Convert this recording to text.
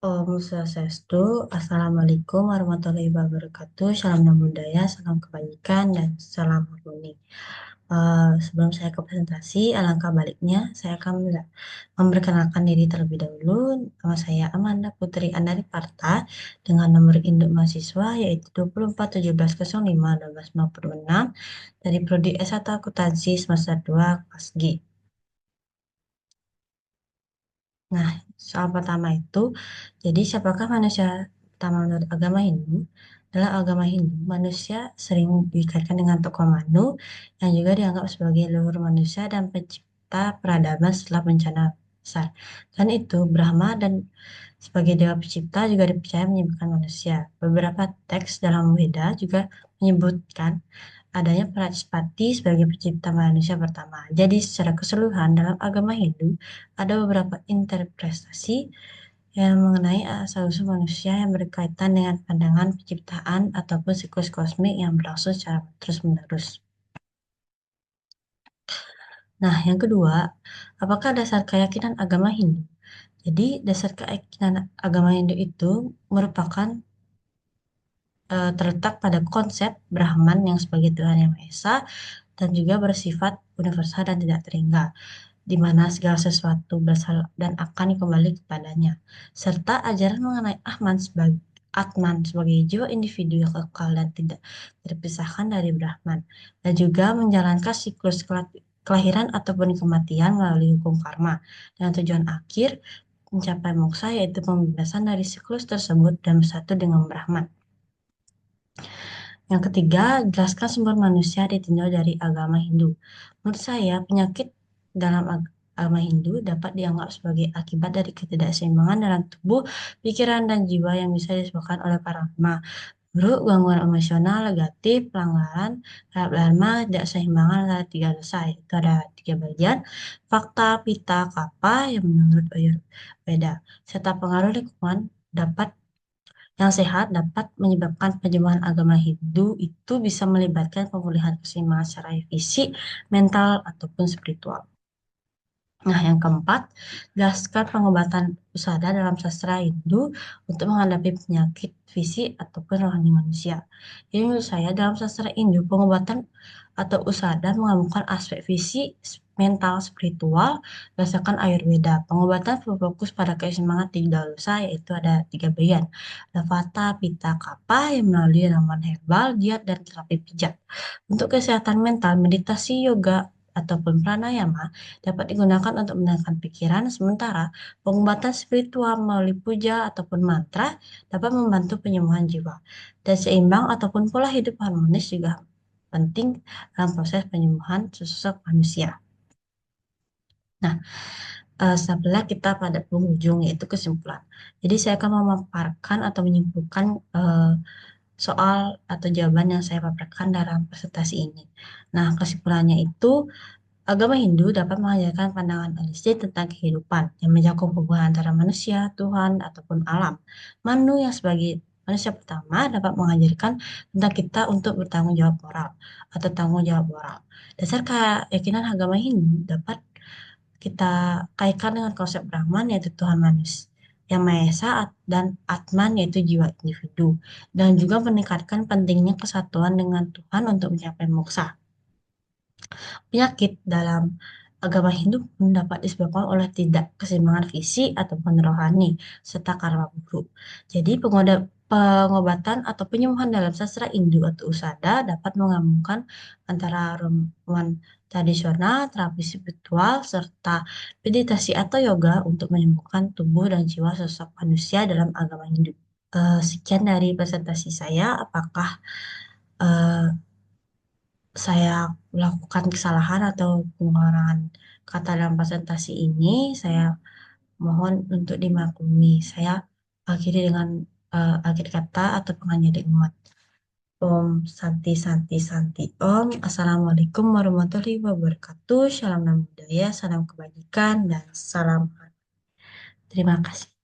Om Swastiastu, Assalamualaikum warahmatullahi wabarakatuh, salam nama budaya, salam kebajikan, dan salam harmoni. Sebelum saya ke presentasi, alangkah baiknya saya akan memperkenalkan diri terlebih dahulu. Nama saya Amanda Putri Andari Parta dengan nomor induk mahasiswa yaitu 241705 dari Prodi S1 Akuntansi semester 2 kelas G. Nah, soal pertama itu, jadi siapakah manusia pertama menurut agama Hindu? Dalam agama Hindu, manusia sering dikaitkan dengan tokoh Manu yang juga dianggap sebagai leluhur manusia dan pencipta peradaban setelah bencana besar. Dan itu, Brahma dan sebagai dewa pencipta juga dipercaya menyembuhkan manusia. Beberapa teks dalam Weda juga menyebutkan adanya Prajaspati sebagai pencipta manusia pertama. Jadi secara keseluruhan dalam agama Hindu ada beberapa interpretasi yang mengenai asal-usul manusia yang berkaitan dengan pandangan penciptaan ataupun siklus kosmik yang berlangsung secara terus-menerus. Nah, yang kedua, apakah dasar keyakinan agama Hindu? Jadi, dasar keyakinan agama Hindu itu merupakan terletak pada konsep Brahman yang sebagai Tuhan Yang Maha Esa dan juga bersifat universal dan tidak terhingga, di mana segala sesuatu berasal dan akan kembali kepadanya, serta ajaran mengenai Atman sebagai jiwa individu yang kekal dan tidak terpisahkan dari Brahman, dan juga menjalankan siklus kelahiran ataupun kematian melalui hukum karma, dengan tujuan akhir mencapai moksa yaitu pembebasan dari siklus tersebut dan bersatu dengan Brahman. Yang ketiga, jelaskan sumber manusia ditinjau dari agama Hindu. Menurut saya, penyakit dalam agama Hindu dapat dianggap sebagai akibat dari ketidakseimbangan dalam tubuh, pikiran, dan jiwa yang bisa disebabkan oleh para ulama. Buruk, gangguan emosional, negatif, pelanggaran, terhadap dharma, tidak seimbangan antara tiga dosa. Itu ada tiga bagian. Fakta, pita, kapa yang menurut Ayurveda. Serta pengaruh lingkungan dapat yang sehat dapat menyebabkan penyembahan agama Hindu itu bisa melibatkan pemulihan keseimbangan secara fisik, mental, ataupun spiritual. Nah, yang keempat, jelaskan pengobatan usada dalam sastra Hindu untuk menghadapi penyakit fisik ataupun rohani manusia. Jadi menurut saya dalam sastra Hindu, pengobatan atau usada menggabungkan aspek fisik, mental, spiritual berdasarkan Ayurveda. Pengobatan berfokus pada keseimbangan tiga dosa yaitu ada tiga bagian. Ada Vata, Pitta, Kapha yang melalui ramuan herbal, diet, dan terapi pijat. Untuk kesehatan mental, meditasi, yoga, ataupun pranayama dapat digunakan untuk menenangkan pikiran, sementara pengobatan spiritual melalui puja ataupun mantra dapat membantu penyembuhan jiwa. Dan seimbang ataupun pola hidup harmonis juga penting dalam proses penyembuhan sesosok manusia. Nah, setelah kita pada penghujung yaitu kesimpulan. Jadi saya akan memaparkan atau menyimpulkan soal atau jawaban yang saya paparkan dalam presentasi ini. Nah, kesimpulannya itu agama Hindu dapat mengajarkan pandangan holistik tentang kehidupan yang mencakup hubungan antara manusia, Tuhan, ataupun alam. Manu yang sebagai manusia pertama dapat mengajarkan tentang kita untuk bertanggung jawab moral atau tanggung jawab moral. Dasar keyakinan agama Hindu dapat kita kaitkan dengan konsep Brahman yaitu Tuhan manusia yang Maha Esa dan Atman yaitu jiwa individu, dan juga meningkatkan pentingnya kesatuan dengan Tuhan untuk mencapai moksa. Penyakit dalam agama Hindu dapat disebabkan oleh tidak keseimbangan fisik ataupun rohani, serta karma buruk. Jadi pengobatan atau penyembuhan dalam sastra Hindu atau Usada dapat menggabungkan antara ramuan tradisional, terapi spiritual, serta meditasi atau yoga untuk menyembuhkan tubuh dan jiwa sosok manusia dalam agama Hindu. Sekian dari presentasi saya. Apakah eh, saya melakukan kesalahan atau pengurangan kata dalam presentasi ini, saya mohon untuk dimaklumi. Saya akhiri dengan akhir kata atau pengannya umat. Om Santi Santi Santi Om. Assalamualaikum warahmatullahi wabarakatuh. Salam nama budaya, salam kebajikan, dan salam. Terima kasih.